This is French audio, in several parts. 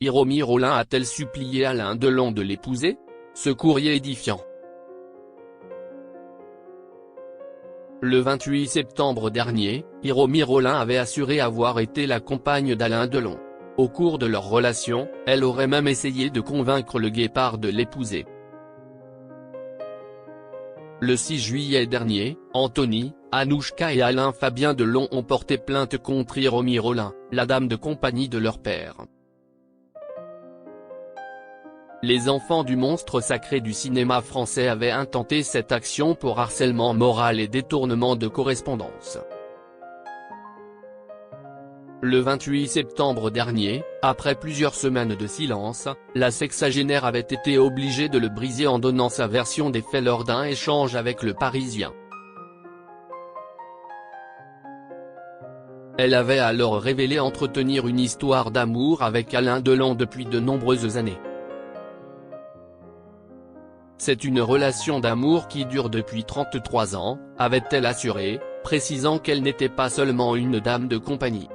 Hiromi Rollin a-t-elle supplié Alain Delon de l'épouser? Ce courrier édifiant. Le 28 septembre dernier, Hiromi Rollin avait assuré avoir été la compagne d'Alain Delon. Au cours de leur relation, elle aurait même essayé de convaincre le guépard de l'épouser. Le 6 juillet dernier, Anthony, Anouchka et Alain Fabien Delon ont porté plainte contre Hiromi Rollin, la dame de compagnie de leur père. Les enfants du monstre sacré du cinéma français avaient intenté cette action pour harcèlement moral et détournement de correspondance. Le 28 septembre dernier, après plusieurs semaines de silence, la sexagénaire avait été obligée de le briser en donnant sa version des faits lors d'un échange avec Le Parisien. Elle avait alors révélé entretenir une histoire d'amour avec Alain Delon depuis de nombreuses années. C'est une relation d'amour qui dure depuis 33 ans, avait-elle assuré, précisant qu'elle n'était pas seulement une dame de compagnie.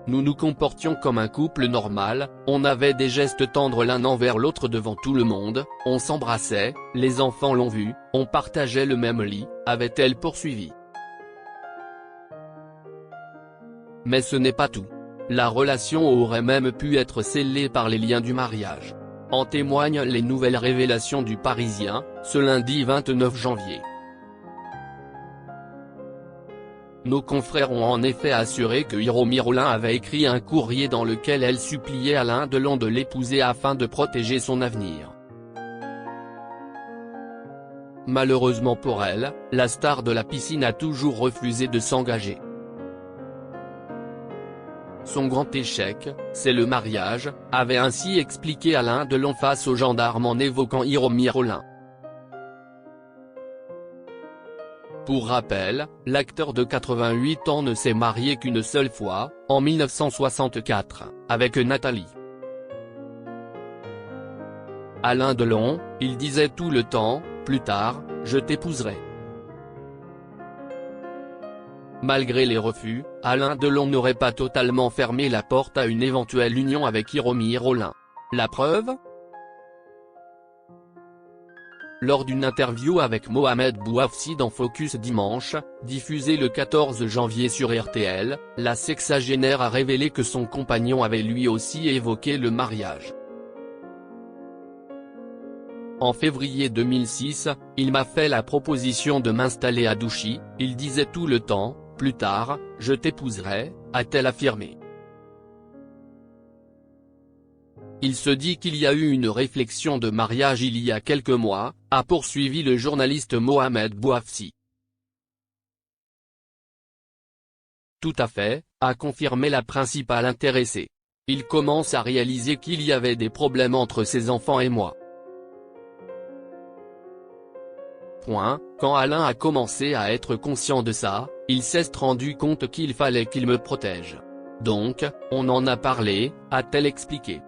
Nous nous comportions comme un couple normal, on avait des gestes tendres l'un envers l'autre devant tout le monde, on s'embrassait, les enfants l'ont vu, on partageait le même lit, avait-elle poursuivi. Mais ce n'est pas tout. La relation aurait même pu être scellée par les liens du mariage. En témoignent les nouvelles révélations du Parisien, ce lundi 29 janvier. Nos confrères ont en effet assuré que Hiromi Rollin avait écrit un courrier dans lequel elle suppliait Alain Delon de l'épouser afin de protéger son avenir. Malheureusement pour elle, la star de la piscine a toujours refusé de s'engager. Son grand échec, c'est le mariage, avait ainsi expliqué Alain Delon face aux gendarmes en évoquant Hiromi Rollin. Pour rappel, l'acteur de 88 ans ne s'est marié qu'une seule fois, en 1964, avec Nathalie. Alain Delon, il disait tout le temps, plus tard, je t'épouserai. Malgré les refus, Alain Delon n'aurait pas totalement fermé la porte à une éventuelle union avec Hiromi Rollin. La preuve ? Lors d'une interview avec Mohamed Bouafsi dans Focus Dimanche, diffusée le 14 janvier sur RTL, la sexagénaire a révélé que son compagnon avait lui aussi évoqué le mariage. En février 2006, il m'a fait la proposition de m'installer à Douchy, il disait tout le temps, plus tard, je t'épouserai, a-t-elle affirmé. Il se dit qu'il y a eu une réflexion de mariage il y a quelques mois, a poursuivi le journaliste Mohamed Bouafsi. Tout à fait, a confirmé la principale intéressée. Il commence à réaliser qu'il y avait des problèmes entre ses enfants et moi. Quand Alain a commencé à être conscient de ça, il s'est rendu compte qu'il fallait qu'il me protège. Donc, on en a parlé, a-t-elle expliqué.